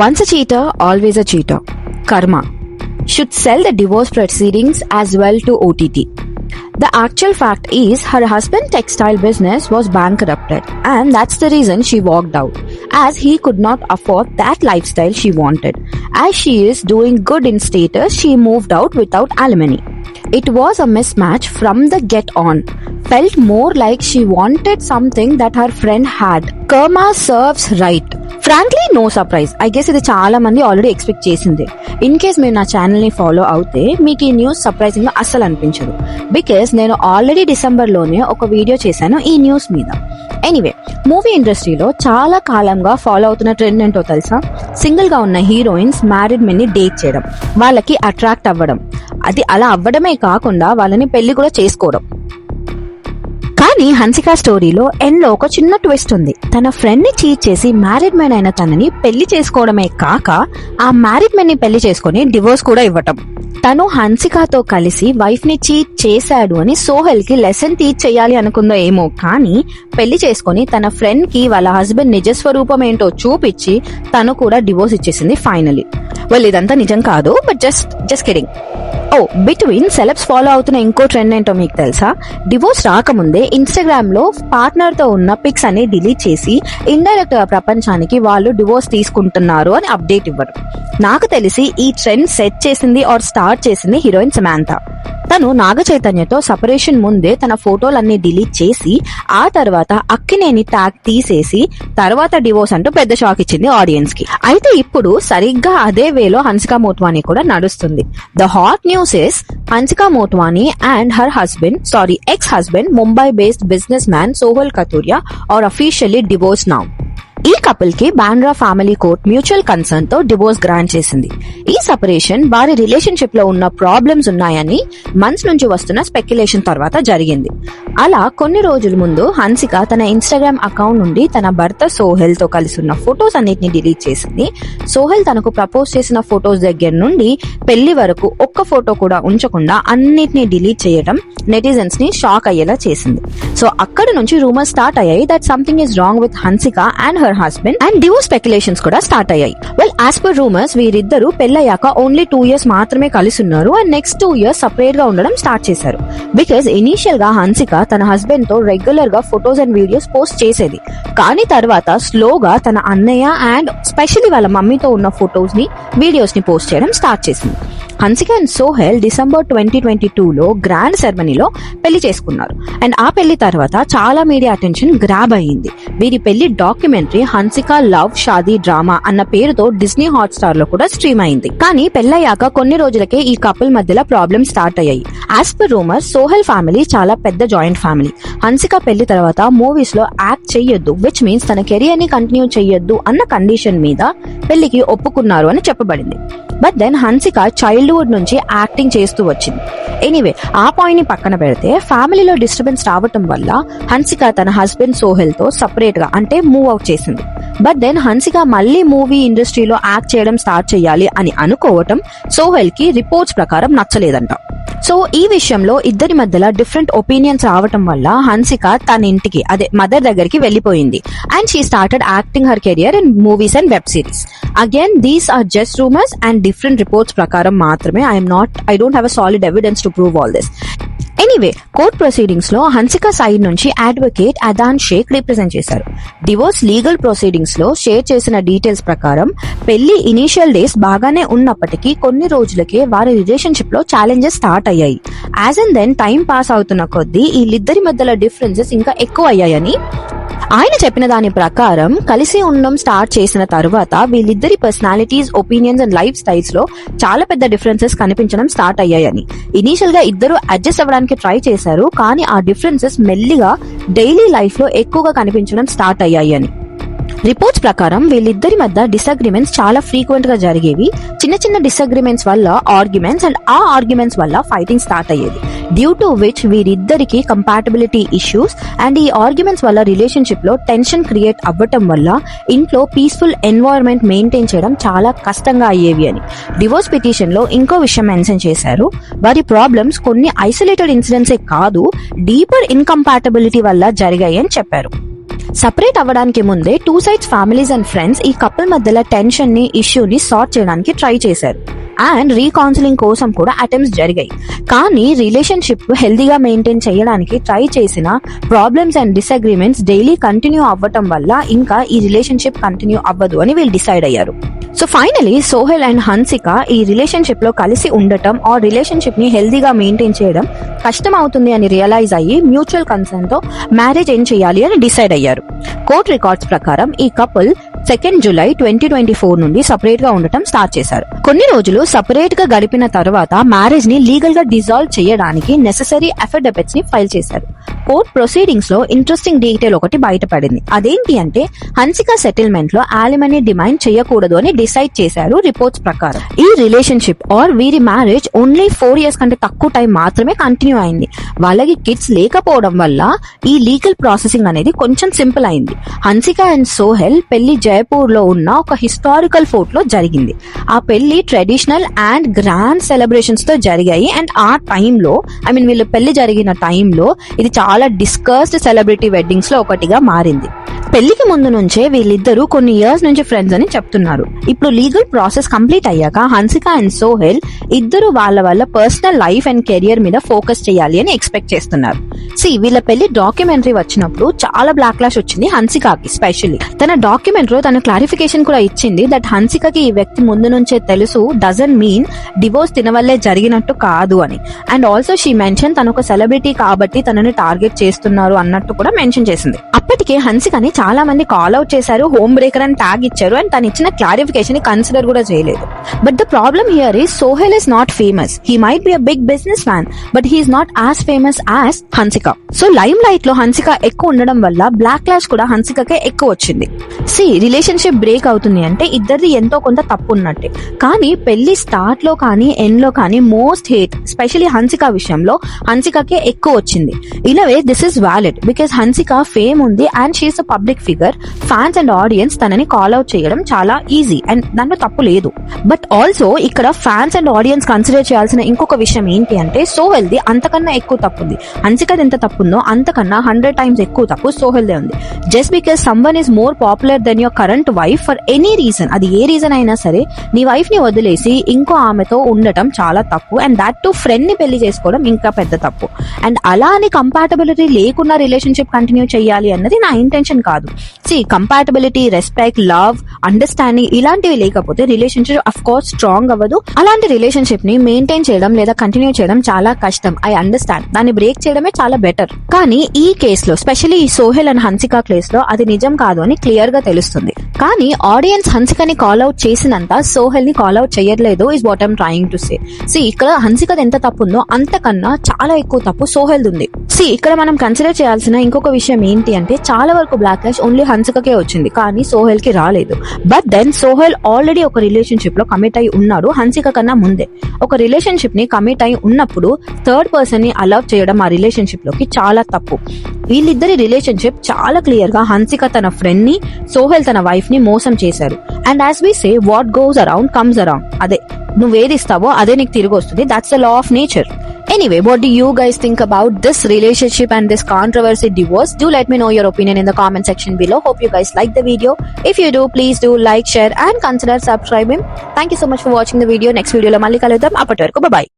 Once a cheater, always a cheater. Karma should sell the divorce proceedings as well to OTT. The actual fact is her husband's textile business was bankrupted, and that's the reason she walked out, as he could not afford that lifestyle she wanted. As she is doing good in status, she moved out without alimony. It was a mismatch from the get on. Felt more like she wanted something that her friend had. Karma serves right. Frankly no surprise. I guess ఇది చాలా మంది already expect చేసింది. In case మీరు నా channel ని follow అవుతే మీకు ఈ న్యూస్ సర్ప్రైజింగ్ గా అస్సలు అనిపించదు, బికాస్ నేను ఆల్రెడీ డిసెంబర్ లోనే ఒక వీడియో చేశాను ఈ న్యూస్ మీద. ఎనీవే, మూవీ ఇండస్ట్రీలో చాలా కాలంగా ఫాలో అవుతున్న ట్రెండ్ ఏంటో తెలుసా? సింగిల్ గా ఉన్న హీరోయిన్స్ మ్యారీడ్ మెన్ ని డేట్ చేయడం, వాళ్ళకి అట్రాక్ట్ అవ్వడం, అది అలా అవ్వడమే కాకుండా వాళ్ళని పెళ్లి కూడా చేసుకోవడం. కానీ హన్సిక స్టోరీలో ఎండ్ లో ఒక చిన్న ట్విస్ట్ ఉంది. తన ఫ్రెండ్ ని చీట్ చేసి మ్యారీడ్ మెన్ అయిన తనని పెళ్లి చేసుకోవడమే కాక ఆ మ్యారీడ్ మెన్ ని పెళ్లి చేసుకుని డివోర్స్ కూడా ఇవ్వటం. తను హన్సికతో కలిసి వైఫ్ ని చీట్ చేశాడు అని సోహెల్ కి లెసన్ టీచ్ చేయాలి అనుకుందో ఏమో, కానీ పెళ్లి చేసుకుని తన ఫ్రెండ్ కి వాళ్ళ హస్బెండ్ నిజస్వరూపం ఏంటో చూపించి తను కూడా డివోర్స్ ఇచ్చేసింది ఫైనలీ. వెల్, ఇదంతా నిజం కాదు, but just kidding. Between celebs follow అవుతున్న ఇంకో ట్రెండ్ ఏంటో మీకు తెలుసా? డివోర్స్ రాకముందే ఇన్స్టాగ్రామ్ లో పార్ట్నర్ తో ఉన్న పిక్స్ అన్ని డిలీట్ చేసి ఇండైరెక్ట్ గా ప్రపంచానికి వాళ్ళు డివోర్స్ తీసుకుంటున్నారు అని అప్డేట్ ఇవ్వడం. నాకు తెలిసి ఈ ట్రెండ్ సెట్ చేసింది ఆర్ స్టార్ట్ చేసింది హీరోయిన్ సమాంతా. తను నాగ చైతన్యతో సెపరేషన్ ముందే తన ఫోటోలన్నీ డిలీట్ చేసి ఆ తర్వాత అక్కినేని ట్యాగ్ తీసేసి తర్వాత డివోర్స్ అంటూ పెద్ద షాక్ ఇచ్చింది ఆడియన్స్ కి. అయితే ఇప్పుడు సరిగ్గా అదే వేలో హన్సిక మోట్వానీ కూడా నడుస్తుంది. The hot news is Hansika Motwani and her ex-husband Mumbai based businessman Sohel Kathuria are officially divorced now. ఈ కపుల్ కి Bandra family court mutual concern తో డివోర్స్ గ్రాంట్ చేసింది. ఈ సెపరేషన్ వారి రిలేషన్షిప్ లో ఉన్న ప్రాబ్లమ్స్ ఉన్నాయని మంత్స్ నుంచి వస్తున్న స్పెక్యులేషన్ తర్వాత జరిగింది. అలా కొన్ని రోజుల ముందు హన్సిక తన ఇన్స్టాగ్రామ్ అకౌంట్ నుండి తన భర్త సోహెల్ తో కలిసి ఉన్న ఫొటోస్ అన్నిటిని డిలీట్ చేసింది. సోహెల్ తనకు ప్రపోజ్ చేసిన ఫొటోస్ దగ్గర నుండి పెళ్లి వరకు ఒక్క ఫోటో కూడా ఉంచకుండా అన్నిటిని డిలీట్ చేయడం నెటిజన్స్ ని షాక్ అయ్యేలా చేసింది. సో అక్కడ నుంచి రూమర్స్ స్టార్ట్ అయ్యాయి that something is wrong with Hansika and her husband, and divorce speculations కూడా స్టార్ట్ అయ్యాయి. వెల్, యాజ్ పర్ రూమర్స్ వీరిద్దరూ పెళ్లయ్యాక ఓన్లీ 2 years మాత్రమే కలిసి ఉన్నారు అండ్ నెక్స్ట్ 2 years సపరేట్ గా ఉండడం స్టార్ట్ చేశారు. బికాస్ ఇనీషియల్ గా హన్సిక తన హస్బెండ్ తో రెగ్యులర్ గా ఫొటోస్ అండ్ వీడియోస్ పోస్ట్ చేసేది, కానీ తర్వాత స్లోగా తన అన్నయ్య అండ్ స్పెషల్లీ వాళ్ళ మమ్మీతో ఉన్న ఫొటోస్ ని వీడియోస్ ని పోస్ట్ చేయడం స్టార్ట్ చేసింది. హన్సిక అండ్ సోహెల్ డిసెంబర్ 2022లో గ్రాండ్ సెరమనీలో పెళ్లి చేసుకున్నారు. అండ్ ఆ పెళ్లి తర్వాత చాలా మీడియా అటెన్షన్ గ్రాబ్ అయ్యింది. వీరి పెళ్లి documentary Hansika love Shaadi drama అన్న పేరుతో డిస్నీ హాట్స్టార్ లో కూడా స్ట్రీమ్ అయింది. కానీ పెళ్లయ్యాక కొన్ని రోజులకే ఈ కపుల్ మధ్యలో ప్రాబ్లమ్స్ స్టార్ట్ అయ్యాయి. As per rumour Sohel family చాలా పెద్ద జాయింట్ ఫ్యామిలీ. హన్సిక పెళ్లి తర్వాత మూవీస్ లో యాక్ట్ చెయ్యొద్దు, విచ్ మీన్స్ తన కెరియర్ ని కంటిన్యూ చెయ్యొద్దు అన్న కండిషన్ మీద పెళ్లికి ఒప్పుకున్నారు అని చెప్పబడింది. బట్ దెన్ హన్సిక చైల్డ్హుడ్ నుంచి యాక్టింగ్ చేస్తూ వచ్చింది. ఎనీవే, ఆ పాయింట్ ని పక్కన పెడితే ఫ్యామిలీలో డిస్టర్బెన్స్ రావటం వల్ల హన్సిక తన హస్బెండ్ సోహెల్ తో సపరేట్ గా అంటే మూవ్ అవుట్ చేసింది. బట్ దెన్ హన్సిక మళ్ళీ మూవీ ఇండస్ట్రీలో యాక్ట్ చేయడం స్టార్ట్ చేయాలి అని అనుకోవటం సోహెల్ కి రిపోర్ట్స్ ప్రకారం నచ్చలేదంట. సో ఈ విషయంలో ఇద్దరి మధ్యలో డిఫరెంట్ ఒపీనియన్స్ రావటం వల్ల హన్సిక తన ఇంటికి అదే మదర్ దగ్గరికి వెళ్లిపోయింది and she started acting her career in movies and web series. Again these are just rumours and different reports ప్రకారం మాత్రమే. I don't have a solid evidence to prove all this. Anyway, court proceedings లో Hansika side నుంచి advocate Adaan Sheikh represent చేశారు. Divorce legal proceedings లో share చేసిన details ప్రకారం పెళ్లి initial days బాగానే ఉన్నప్పటికీ కొన్ని రోజులకే వారి రిలేషన్షిప్ లో ఛాలెంజెస్ స్టార్ట్ అయ్యాయి. As and then time pass అవుతున్న కొద్దీ వీళ్ళిద్దరి మధ్యలో డిఫరెన్సెస్ ఇంకా ఎక్కువ అయ్యాయని ఆయన చెప్పిన దాని ప్రకారం కలిసి ఉండడం స్టార్ట్ చేసిన తర్వాత వీళ్ళిద్దరి personalities, opinions and life styles లో చాలా పెద్ద డిఫరెన్సెస్ కనిపించడం స్టార్ట్ అయ్యాయని. ఇనీషియల్ గా ఇద్దరు అడ్జస్ట్ అవ్వడానికి ట్రై చేశారు, కానీ ఆ డిఫరెన్సెస్ మెల్లిగా డైలీ లైఫ్ లో ఎక్కువగా కనిపించడం స్టార్ట్ అయ్యాయని. రిపోర్ట్స్ ప్రకారం వీళ్ళిద్దరి మధ్య డిసగ్రిమెంట్స్ చాలా ఫ్రీక్వెంట్ గా జరిగేవి. చిన్న చిన్న డిసగ్రిమెంట్స్ వల్ల ఆర్గ్యుమెంట్స్ అండ్ ఆ ఆర్గ్యుమెంట్స్ వల్ల ఫైటింగ్ స్టార్ట్ అయ్యేది, డ్యూ టు విచ్ వీరిద్దరికి కంపాటబిలిటీ ఇష్యూస్ అండ్ ఈ ఆర్గ్యుమెంట్స్ వల్ల రిలేషన్షిప్ లో టెన్షన్ క్రియేట్ అవ్వటం వల్ల ఇంట్లో పీస్ఫుల్ ఎన్వైరన్మెంట్ మెయింటైన్ చేయడం చాలా కష్టంగా అయ్యేవి అని. డివోర్స్ పిటిషన్ లో ఇంకో విషయం మెన్షన్ చేశారు. వారి ప్రాబ్లమ్స్ కొన్ని ఐసోలేటెడ్ ఇన్సిడెంట్సే కాదు, డీపర్ ఇన్కంపాటబిలిటీ వల్ల జరిగాయి అని చెప్పారు. సపరేట్ అవ్వడానికి ముందే two sides families and friends ఈ కపుల్ మధ్యలో టెన్షన్ ని ఇష్యూని సార్ట్ చేయడానికి ట్రై చేశారు అండ్ రీకౌన్సిలింగ్ కోసం కూడా అటెంప్ట్స్ జరిగాయి. కానీ రిలేషన్షిప్ హెల్దీగా మెయింటైన్ చేయడానికి ట్రై చేసిన problems and disagreements daily continue అవ్వటం వల్ల ఇంకా ఈ రిలేషన్షిప్ కంటిన్యూ అవ్వదు అని వీళ్ళు డిసైడ్ అయ్యారు. So finally Sohel and Hansika ఈ రిలేషన్షిప్ లో కలిసి ఉండటం ఆ రిలేషన్షిప్ ని హెల్దీగా మెయింటైన్ చేయడం కష్టం అవుతుంది అని రియలైజ్ అయ్యి మ్యూచువల్ కన్సర్న్ తో మ్యారేజ్ ఏం చేయాలి అని డిసైడ్ అయ్యారు. కోర్ట్ రికార్డ్స్ ప్రకారం ఈ కపుల్ 2 జూలై 2024 నుండి సపరేట్ గా ఉండటం స్టార్ట్ చేశారు. కొన్ని రోజులు సపరేట్ గా గడిపిన తర్వాత మ్యారేజ్ ని లీగల్ గా డిజాల్వ్ చేయడానికి నెసెసరీ అఫిడవిట్స్ ని ఫైల్ చేశారు. కోర్ట్ ప్రొసీడింగ్స్ లో ఇంట్రెస్టింగ్ డీటెయిల్ ఒకటి బయటపడింది. అదేంటి అంటే హన్సిక సెటిల్మెంట్ లో ఆలిమనీ డిమాండ్ చేయకూడదు అని డిసైడ్ చేశారు రిపోర్ట్స్ ప్రకారం. ఈ రిలేషన్షిప్ ఆర్ వీరి మ్యారేజ్ ఓన్లీ 4 years కంటే తక్కువ టైం మాత్రమే కంటిన్యూ అయింది. వాళ్ళకి కిడ్స్ లేకపోవడం వల్ల ఈ లీగల్ ప్రాసెసింగ్ అనేది కొంచెం సింపుల్ అయింది. హన్సిక అండ్ సోహెల్ పెళ్లి జైపూర్ లో ఉన్న ఒక హిస్టారికల్ ఫోర్ట్ లో జరిగింది. ఆ పెళ్లి ట్రెడిషనల్ అండ్ గ్రాండ్ సెలబ్రేషన్స్ తో జరిగాయి అండ్ ఆ టైంలో వీళ్ళు పెళ్లి జరిగిన టైంలో ఇది చాలా డిస్కస్డ్ సెలబ్రిటీ వెడ్డింగ్స్ లో ఒకటిగా మారింది. పెళ్లికి ముందు నుంచే వీళ్ళిద్దరూ కొన్ని ఇయర్స్ నుంచి ఫ్రెండ్స్ అని చెప్తున్నారు. ఇప్పుడు లీగల్ ప్రాసెస్ కంప్లీట్ అయ్యాక హన్సిక అండ్ సోహెల్ ఇద్దరు వాళ్ళ పర్సనల్ లైఫ్ అండ్ కెరియర్ మీద ఫోకస్ చేయాలి అని ఎక్స్పెక్ట్ చేస్తున్నారు. వీళ్ళ పెళ్లి డాక్యుమెంటరీ వచ్చినప్పుడు చాలా బ్లాక్ లాష్ వచ్చింది హన్సికకి. స్పెషల్లీ తన డాక్యుమెంట్ లో తన క్లారిఫికేషన్ కూడా ఇచ్చింది దట్ హన్సికకి ఈ వ్యక్తి ముందు నుంచే తెలుసు డజంట్ మీన్ డివోర్స్ తినవల్లే జరిగినట్టు కాదు అని. అండ్ ఆల్సో షీ మెన్షన్ తన ఒక సెలబ్రిటీ కాబట్టి తనని టార్గెట్ చేస్తున్నారు అన్నట్టు కూడా మెన్షన్ చేసింది. అప్పటికే హన్సికని చాలా మంది కాల్ అవుట్ చేశారు, హోమ్ బ్రేకర్ అని ట్యాగ్ ఇచ్చారు అండ్ తను ఇచ్చిన క్లారిఫికేషన్ ని కన్సిడర్ కూడా చేయలేదు. But the problem here is Sohail is not famous. He might be a big businessman but he is not as famous as Hansika. So limelight లో హన్సిక ఎక్కువ ఉండడం వల్ల బ్లాక్ క్లాష్ కూడా హన్సికకే ఎక్కువ వచ్చింది. రిలేషన్షిప్ బ్రేక్ అవుతుంది అంటే ఇద్దరిది ఎంతో కొంత తప్పు ఉన్నట్టే. కానీ పెళ్లి స్టార్ట్ లో కానీ ఎండ్ లో కానీ మోస్ట్ హేట్ స్పెషల్లీ హన్సిక విషయంలో హన్సికకే ఎక్కువ వచ్చింది. In a way this is valid because Hansika fame ఉంది and she's a public figure. Fans and audience తనని కాల్ అవుట్ చేయడం చాలా ఈజీ అండ్ దాంట్లో తప్పు లేదు. బట్ ఆల్సో ఇక్కడ ఫ్యాన్స్ అండ్ ఆడియన్స్ కన్సిడర్ చేయాల్సిన ఇంకొక విషయం ఏంటి అంటే సోహెల్ది అంతకన్నా ఎక్కువ తప్పుంది. హన్సికది ఎంత తప్పుందో అంతకన్నా 100 times ఎక్కువ తప్పు సోహెల్దే ఉంది. Just because someone is more popular than your current wife for any reason, అది ఏ రీజన్ అయినా సరే, నీ వైఫ్ ని వదిలేసి ఇంకో ఆమెతో ఉండటం చాలా తప్పు. అండ్ దాట్ టు ఫ్రెండ్ ని పెళ్లి చేసుకోవడం ఇంకా పెద్ద తప్పు. అండ్ అలా అని కంపాటబిలిటీ లేకుండా రిలేషన్షిప్ కంటిన్యూ చేయాలి అన్నది నా ఇంటెన్షన్ కాదు. కంపాటబిలిటీ, రెస్పెక్ట్, లవ్, అండర్స్టాండింగ్ ఇలాంటివి లేకపోతే రిలేషన్షిప్ అఫ్ కోర్స్ స్ట్రాంగ్ అవ్వదు. అలాంటి రిలేషన్షిప్ ని మెయింటైన్ చేయడం లేదా కంటిన్యూ చేయడం చాలా కష్టం. ఐ అండర్స్టాండ్, దాన్ని బ్రేక్ చేయడమే చాలా బెటర్. కానీ ఈ కేసులో స్పెషల్లీ ఈ సోహెల్ అండ్ హన్సిక కేస్ లో అది నిజం కాదు అని క్లియర్ గా తెలుస్తుంది. కానీ ఆడియన్స్ హన్సికని కాల్ అవుట్ చేసినంత సోహెల్ ని కాల్ అవుట్ చేయట్లేదు is what I'm trying to say. ఇక్కడ హన్సికది ఎంత తప్పు ఉందో అంతకన్నా చాలా ఎక్కువ తప్పు సోహెల్ ఉంది. ఇక్కడ మనం కన్సిడర్ చేయాల్సిన ఇంకొక విషయం ఏంటి అంటే చాలా వరకు బ్లాక్ క్లాష్ ఓన్లీ హన్సికకే వచ్చింది కానీ సోహెల్ కి రాలేదు. బట్ దెన్ సోహెల్ ఆల్రెడీ ఒక రిలేషన్షిప్ లో కమిట్ అయి ఉన్నాడు హన్సిక కన్నా ముందే. ఒక రిలేషన్షిప్ ని కమిట్ అయి ఉన్నప్పుడు థర్డ్ పర్సన్ ని అలౌ చేయడం ఆ రిలేషన్షిప్ లోకి చాలా తప్పు. వీళ్ళిద్దరి రిలేషన్షిప్ చాలా క్లియర్ గా హన్సిక తన ఫ్రెండ్ ని, సోహెల్ తన వైఫ్ ని మోసం చేశారు. And as we say what goes around comes around. అదే నువ్వేదిస్తావో అదే నీకు తిరిగి వస్తుంది. That's the law of nature. Anyway, what do you guys think about this relationship and this controversy divorce? Do let me know your opinion in the comment section below. Hope you guys like the video. If you do, please do like, share and consider subscribing. Thank you so much for watching the video. Next video lo malli kaludam. Apati varaku bye bye.